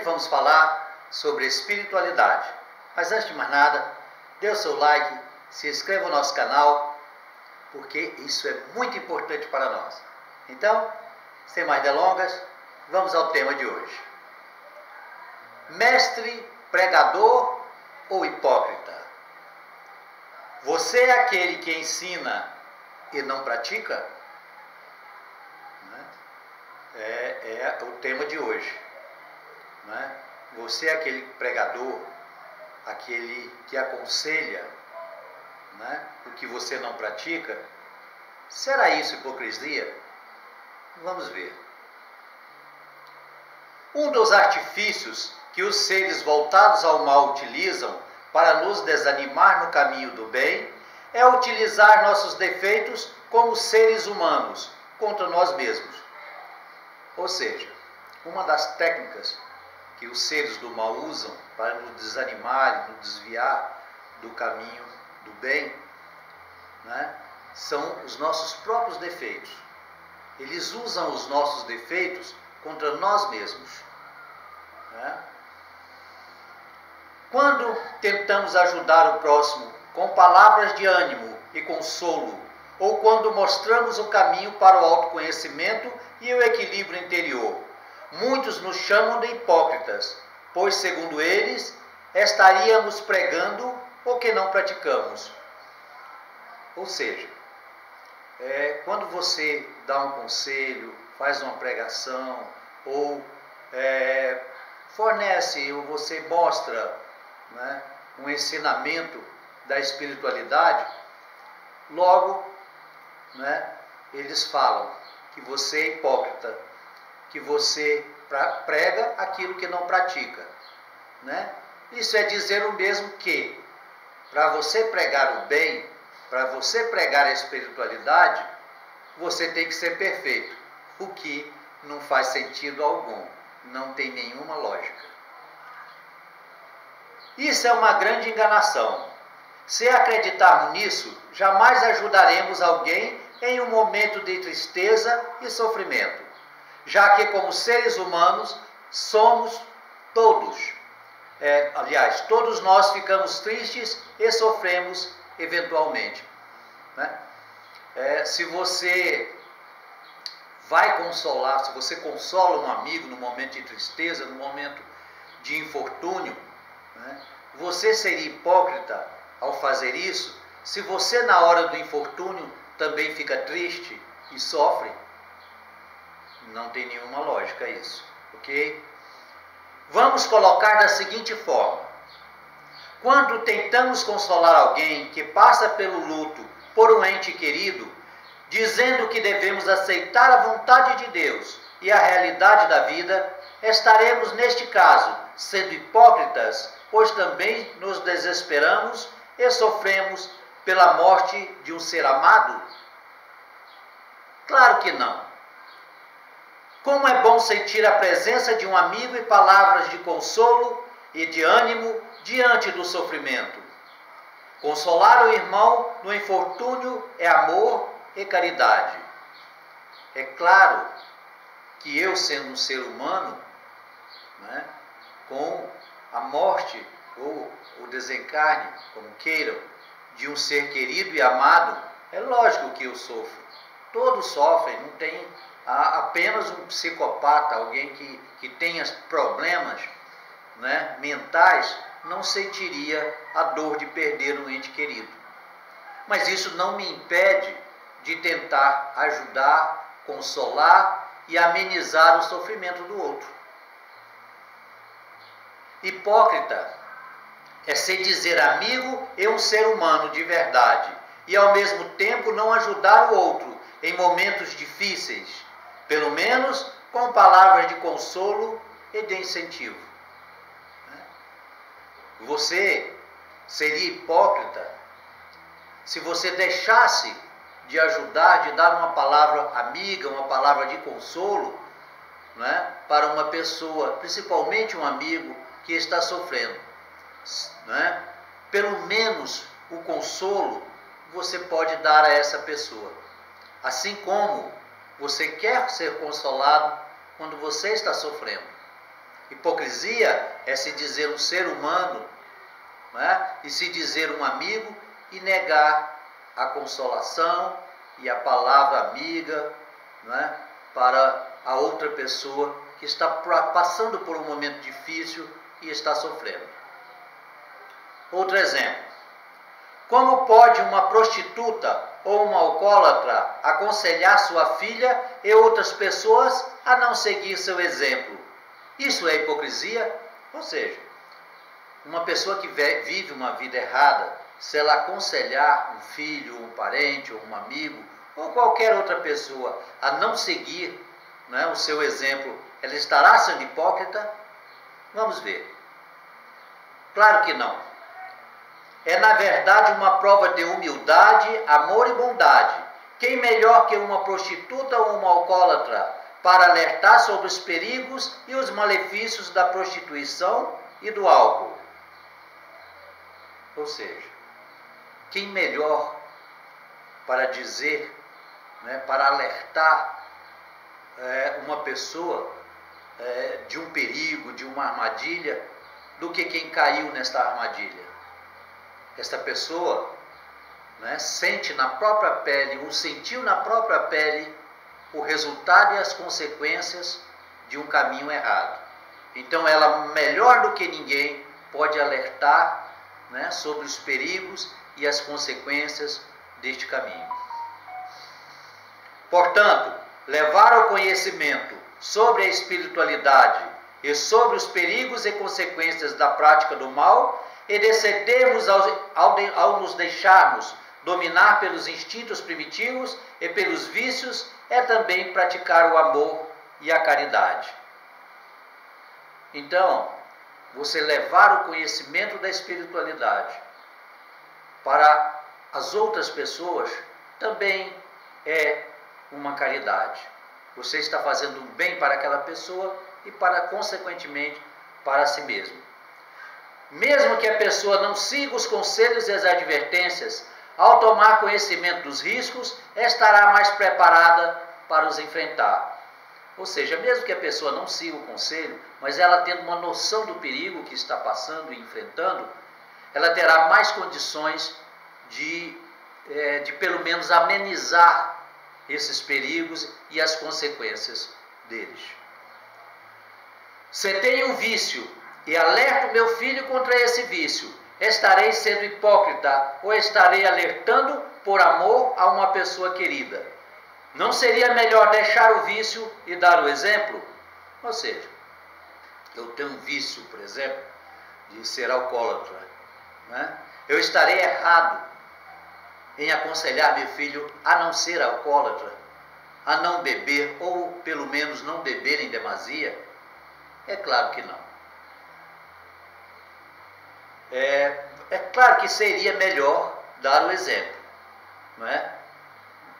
vamos falar sobre espiritualidade. Mas antes de mais nada, dê o seu like, se inscreva no nosso canal, porque isso é muito importante para nós. Então, sem mais delongas, vamos ao tema de hoje. Mestre, pregador ou hipócrita? Você é aquele que ensina e não pratica? É o tema de hoje. Você é aquele pregador, aquele que aconselha, o que você não pratica? Será isso hipocrisia? Vamos ver. Um dos artifícios que os seres voltados ao mal utilizam para nos desanimar no caminho do bem é utilizar nossos defeitos como seres humanos contra nós mesmos. Ou seja, uma das técnicas que os seres do mal usam para nos desanimar e nos desviar do caminho do bem, são os nossos próprios defeitos. Eles usam os nossos defeitos contra nós mesmos. Quando tentamos ajudar o próximo com palavras de ânimo e consolo, ou quando mostramos o caminho para o autoconhecimento e o equilíbrio interior, muitos nos chamam de hipócritas, pois, segundo eles, estaríamos pregando o que não praticamos. Ou seja, quando você dá um conselho, faz uma pregação, ou fornece, ou você mostra um ensinamento da espiritualidade, logo eles falam que você é hipócrita, que você prega aquilo que não pratica. Isso é dizer o mesmo que, para você pregar o bem, para você pregar a espiritualidade, você tem que ser perfeito, o que não faz sentido algum, não tem nenhuma lógica. Isso é uma grande enganação. Se acreditarmos nisso, jamais ajudaremos alguém em um momento de tristeza e sofrimento, já que como seres humanos somos todos, todos nós ficamos tristes e sofremos eventualmente. Se você vai consolar, se você consola um amigo no momento de tristeza, no momento de infortúnio, você seria hipócrita ao fazer isso, se você na hora do infortúnio também fica triste e sofre? Não tem nenhuma lógica isso, ok? Vamos colocar da seguinte forma: quando tentamos consolar alguém que passa pelo luto por um ente querido, dizendo que devemos aceitar a vontade de Deus e a realidade da vida, estaremos neste caso sendo hipócritas, pois também nos desesperamos e sofremos pela morte de um ser amado? Claro que não. Como é bom sentir a presença de um amigo e palavras de consolo e de ânimo diante do sofrimento. Consolar o irmão no infortúnio é amor e caridade. É claro que eu, sendo um ser humano, com a morte ou o desencarne, como queiram, de um ser querido e amado, é lógico que eu sofro. Todos sofrem, não tem apenas um psicopata, alguém que tenha problemas mentais, não sentiria a dor de perder um ente querido. Mas isso não me impede de tentar ajudar, consolar e amenizar o sofrimento do outro. Hipócrita é se dizer amigo e um ser humano de verdade e ao mesmo tempo não ajudar o outro em momentos difíceis, pelo menos com palavras de consolo e de incentivo. Você seria hipócrita se você deixasse de ajudar, de dar uma palavra amiga, uma palavra de consolo, para uma pessoa, principalmente um amigo que está sofrendo. Pelo menos o consolo você pode dar a essa pessoa. Assim como você quer ser consolado quando você está sofrendo. Hipocrisia é se dizer um ser humano, né? E se dizer um amigo e negar a consolação e a palavra amiga, né? Para a outra pessoa que está passando por um momento difícil e está sofrendo. Outro exemplo. Como pode uma prostituta ou uma alcoólatra aconselhar sua filha e outras pessoas a não seguir seu exemplo? Isso é hipocrisia? Ou seja, uma pessoa que vive uma vida errada, se ela aconselhar um filho, um parente, ou um amigo, ou qualquer outra pessoa a não seguir, né, o seu exemplo, ela estará sendo hipócrita? Vamos ver. Claro que não. É, na verdade, uma prova de humildade, amor e bondade. Quem melhor que uma prostituta ou uma alcoólatra para alertar sobre os perigos e os malefícios da prostituição e do álcool? Ou seja, quem melhor para dizer, né, para alertar uma pessoa de um perigo, de uma armadilha, do que quem caiu nesta armadilha? Esta pessoa, né, sente na própria pele, ou sentiu na própria pele o resultado e as consequências de um caminho errado. Então ela, melhor do que ninguém, pode alertar, né, sobre os perigos e as consequências deste caminho. Portanto, levar ao conhecimento sobre a espiritualidade e sobre os perigos e consequências da prática do mal e de cedermos ao nos deixarmos dominar pelos instintos primitivos e pelos vícios é também praticar o amor e a caridade. Então, você levar o conhecimento da espiritualidade para as outras pessoas também é uma caridade. Você está fazendo um bem para aquela pessoa e consequentemente, para si mesmo. Mesmo que a pessoa não siga os conselhos e as advertências, ao tomar conhecimento dos riscos, estará mais preparada para os enfrentar. Ou seja, mesmo que a pessoa não siga o conselho, mas ela tendo uma noção do perigo que está passando e enfrentando, ela terá mais condições de pelo menos amenizar esses perigos e as consequências deles. Se tenho um vício e alerto meu filho contra esse vício, estarei sendo hipócrita ou estarei alertando por amor a uma pessoa querida? Não seria melhor deixar o vício e dar o exemplo? Ou seja, eu tenho um vício, por exemplo, de ser alcoólatra, né? Eu estarei errado em aconselhar meu filho a não ser alcoólatra, a não beber, ou pelo menos não beber em demasia? É claro que não. É claro que seria melhor dar o exemplo, não é?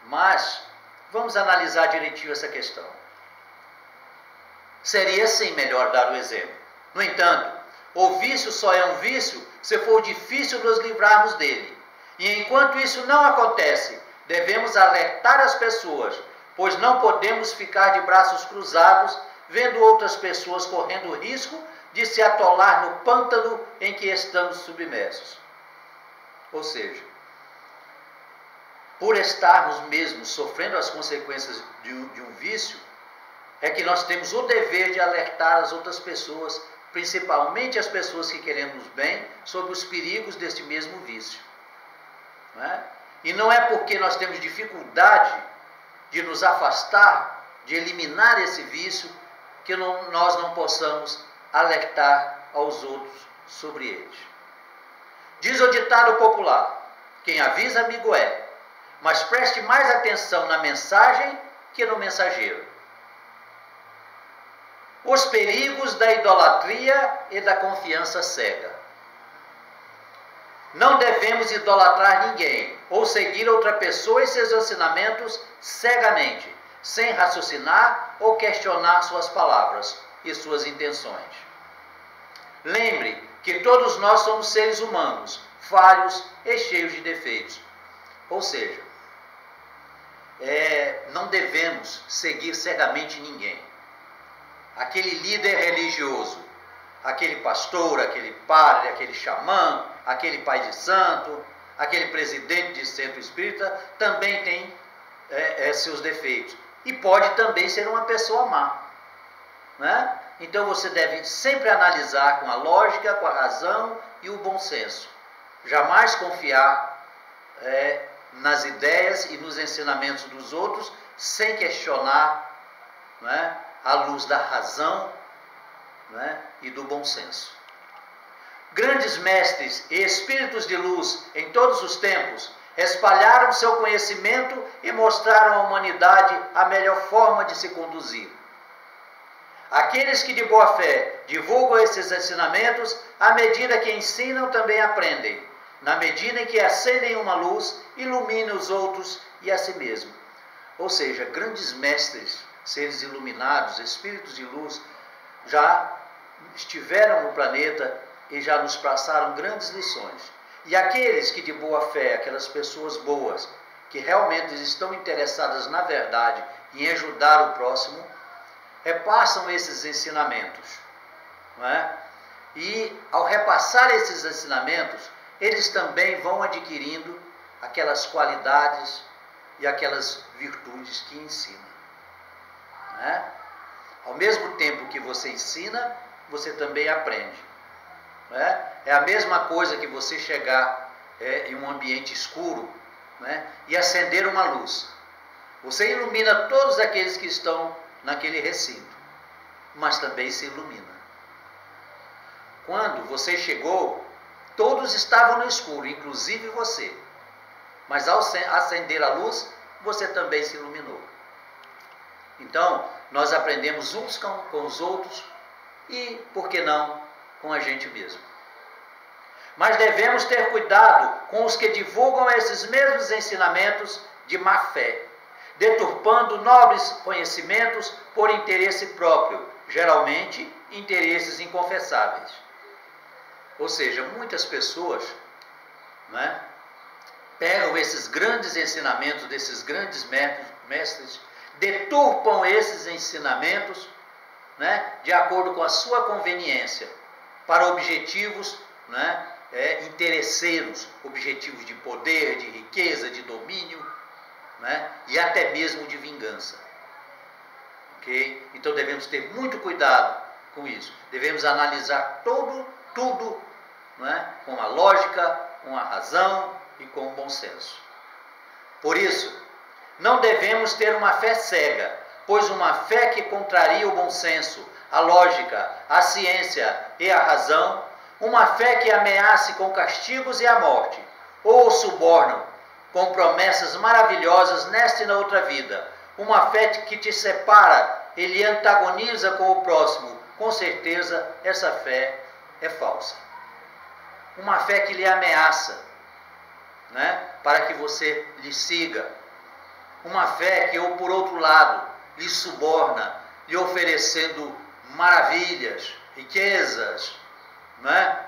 Mas vamos analisar direitinho essa questão. Seria sim melhor dar o exemplo. No entanto, o vício só é um vício se for difícil nos livrarmos dele. E enquanto isso não acontece, devemos alertar as pessoas, pois não podemos ficar de braços cruzados vendo outras pessoas correndo o risco de se atolar no pântano em que estamos submersos. Ou seja, por estarmos mesmo sofrendo as consequências de um vício, é que nós temos o dever de alertar as outras pessoas, principalmente as pessoas que queremos bem, sobre os perigos deste mesmo vício. Não é? E não é porque nós temos dificuldade de nos afastar, de eliminar esse vício, que nós não possamos alertar aos outros sobre eles. Diz o ditado popular: quem avisa amigo é, mas preste mais atenção na mensagem que no mensageiro. Os perigos da idolatria e da confiança cega. Não devemos idolatrar ninguém ou seguir outra pessoa e seus ensinamentos cegamente, sem raciocinar ou questionar suas palavras e suas intenções. Lembre que todos nós somos seres humanos, falhos e cheios de defeitos. Ou seja, não devemos seguir cegamente ninguém. aquele líder religioso, aquele pastor, aquele padre, aquele xamã, aquele pai de santo, aquele presidente de centro espírita, também tem seus defeitos. E pode também ser uma pessoa má, né? Então você deve sempre analisar com a lógica, com a razão e o bom senso. Jamais confiar nas ideias e nos ensinamentos dos outros sem questionar, né, à luz da razão, né, e do bom senso. Grandes mestres e espíritos de luz em todos os tempos espalharam seu conhecimento e mostraram à humanidade a melhor forma de se conduzir. Aqueles que de boa fé divulgam esses ensinamentos, à medida que ensinam, também aprendem. Na medida em que acendem uma luz, iluminam os outros e a si mesmo. Ou seja, grandes mestres, seres iluminados, espíritos de luz, já estiveram no planeta e já nos passaram grandes lições. E aqueles que de boa fé, aquelas pessoas boas, que realmente estão interessadas na verdade em ajudar o próximo, repassam esses ensinamentos, não é? E ao repassar esses ensinamentos, eles também vão adquirindo aquelas qualidades e aquelas virtudes que ensinam, não é? Ao mesmo tempo que você ensina, você também aprende, não é? É a mesma coisa que você chegar em um ambiente escuro, né, e acender uma luz. Você ilumina todos aqueles que estão naquele recinto, mas também se ilumina. Quando você chegou, todos estavam no escuro, inclusive você. Mas ao acender a luz, você também se iluminou. Então, nós aprendemos uns com os outros e, por que não, com a gente mesmo. Mas devemos ter cuidado com os que divulgam esses mesmos ensinamentos de má fé, deturpando nobres conhecimentos por interesse próprio, geralmente interesses inconfessáveis. Ou seja, muitas pessoas, né, pegam esses grandes ensinamentos desses grandes mestres, deturpam esses ensinamentos, né, de acordo com a sua conveniência, para objetivos, né, interesseiros, objetivos de poder, de riqueza, de domínio, né, e até mesmo de vingança. Ok? Então devemos ter muito cuidado com isso. Devemos analisar tudo, né, com a lógica, com a razão e com o bom senso. Por isso, não devemos ter uma fé cega, pois uma fé que contraria o bom senso, a lógica, a ciência e a razão, uma fé que ameace com castigos e a morte, ou subornam com promessas maravilhosas nesta e na outra vida, uma fé que te separa e lhe antagoniza com o próximo, com certeza essa fé é falsa. Uma fé que lhe ameaça, né, para que você lhe siga. Uma fé que, ou por outro lado, lhe suborna, lhe oferecendo maravilhas, riquezas, né,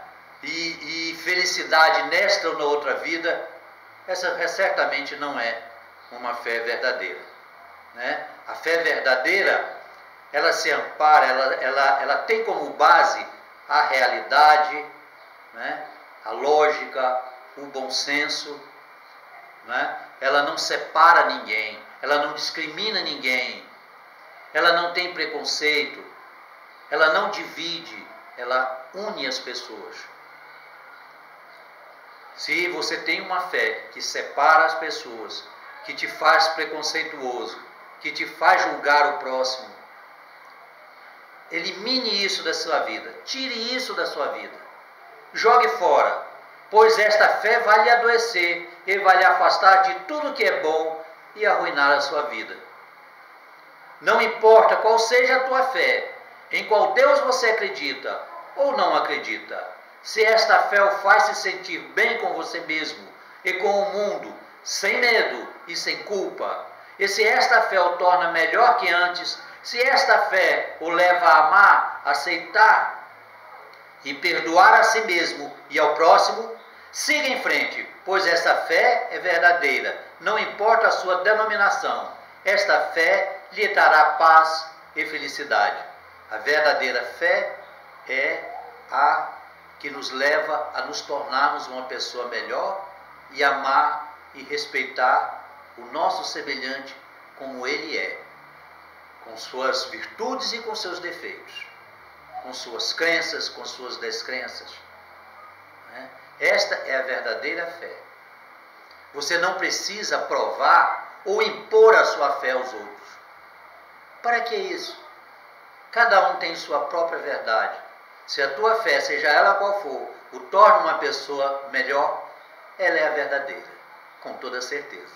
e felicidade nesta ou na outra vida. Essa certamente não é uma fé verdadeira, né? A fé verdadeira, ela se ampara, ela tem como base a realidade, né, a lógica, o bom senso, né? Ela não separa ninguém, ela não discrimina ninguém, ela não tem preconceito, ela não divide, ela une as pessoas. Se você tem uma fé que separa as pessoas, que te faz preconceituoso, que te faz julgar o próximo, elimine isso da sua vida, tire isso da sua vida, jogue fora, pois esta fé vai lhe adoecer e vai lhe afastar de tudo que é bom e arruinar a sua vida. Não importa qual seja a tua fé, em qual Deus você acredita ou não acredita, se esta fé o faz se sentir bem com você mesmo e com o mundo, sem medo e sem culpa, e se esta fé o torna melhor que antes, se esta fé o leva a amar, aceitar e perdoar a si mesmo e ao próximo, siga em frente, pois esta fé é verdadeira, não importa a sua denominação. Esta fé lhe dará paz e felicidade. A verdadeira fé é a que nos leva a nos tornarmos uma pessoa melhor e amar e respeitar o nosso semelhante como ele é, com suas virtudes e com seus defeitos, com suas crenças, com suas descrenças. Esta é a verdadeira fé. Você não precisa provar ou impor a sua fé aos outros. Para que isso? Cada um tem sua própria verdade. Se a tua fé, seja ela qual for, o torna uma pessoa melhor, ela é a verdadeira, com toda certeza.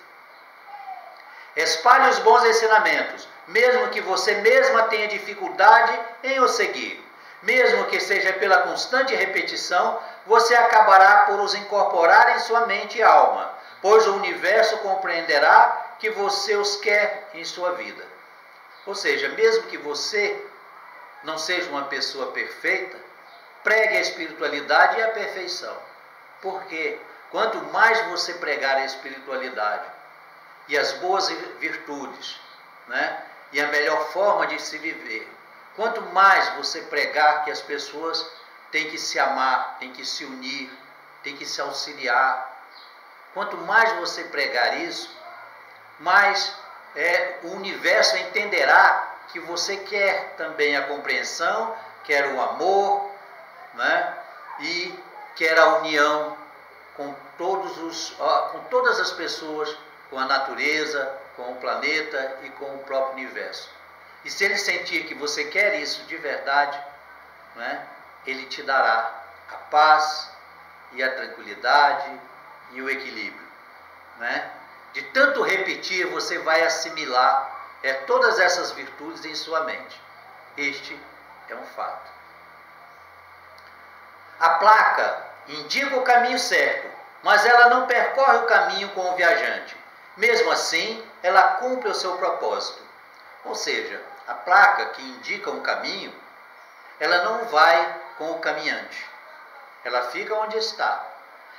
Espalhe os bons ensinamentos, mesmo que você mesma tenha dificuldade em os seguir. Mesmo que seja pela constante repetição, você acabará por os incorporar em sua mente e alma, pois o universo compreenderá que você os quer em sua vida. Ou seja, mesmo que você não seja uma pessoa perfeita, pregue a espiritualidade e a perfeição. Porque quanto mais você pregar a espiritualidade e as boas virtudes, e a melhor forma de se viver, quanto mais você pregar que as pessoas têm que se amar, têm que se unir, têm que se auxiliar, quanto mais você pregar isso, mais o universo entenderá que você quer também a compreensão, quer o amor, e quer a união com todas as pessoas, com a natureza, com o planeta e com o próprio universo. E se ele sentir que você quer isso de verdade, ele te dará a paz e a tranquilidade e o equilíbrio. De tanto repetir, você vai assimilar todas essas virtudes em sua mente. Este é um fato. A placa indica o caminho certo, mas ela não percorre o caminho com o viajante. Mesmo assim, ela cumpre o seu propósito. Ou seja, a placa que indica um caminho, ela não vai com o caminhante. Ela fica onde está.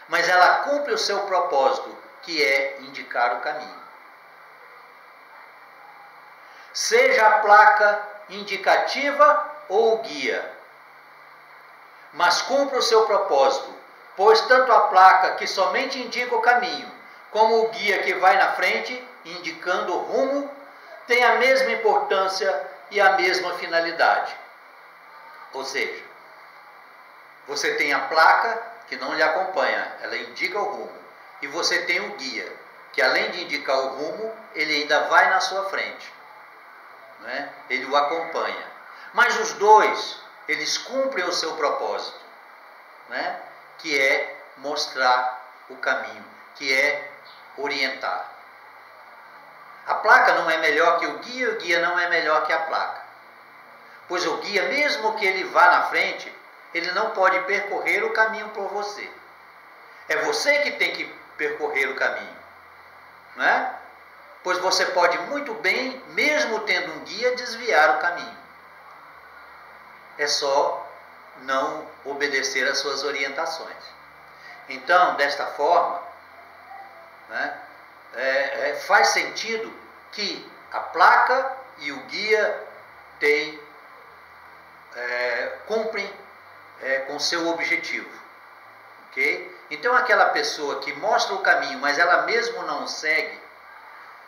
Mas ela cumpre o seu propósito, que é indicar o caminho. Seja a placa indicativa ou o guia, mas cumpre o seu propósito, pois tanto a placa que somente indica o caminho, como o guia que vai na frente, indicando o rumo, tem a mesma importância e a mesma finalidade. Ou seja, você tem a placa que não lhe acompanha, ela indica o rumo. E você tem o guia, que além de indicar o rumo, ele ainda vai na sua frente. Ele o acompanha. Mas os dois, eles cumprem o seu propósito, que é mostrar o caminho, que é orientar. A placa não é melhor que o guia não é melhor que a placa. Pois o guia, mesmo que ele vá na frente, ele não pode percorrer o caminho por você. É você que tem que percorrer o caminho. Pois você pode muito bem, mesmo tendo um guia, desviar o caminho. É só não obedecer às suas orientações. Então, desta forma, faz sentido que a placa e o guia cumprem com seu objetivo. Okay? Então, aquela pessoa que mostra o caminho, mas ela mesmo não segue,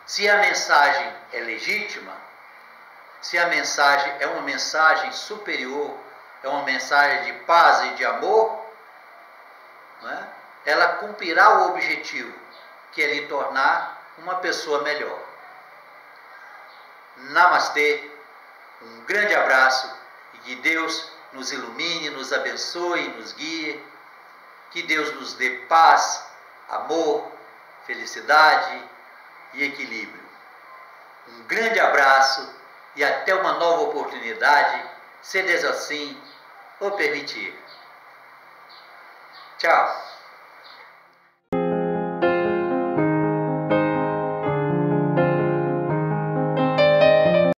se a mensagem é legítima, se a mensagem é uma mensagem superior, é uma mensagem de paz e de amor, ela cumprirá o objetivo, que é lhe tornar uma pessoa melhor. Namastê, um grande abraço e que Deus nos ilumine, nos abençoe, nos guie, que Deus nos dê paz, amor, felicidade e equilíbrio. Um grande abraço e até uma nova oportunidade, se Deus assim o permitir. Tchau!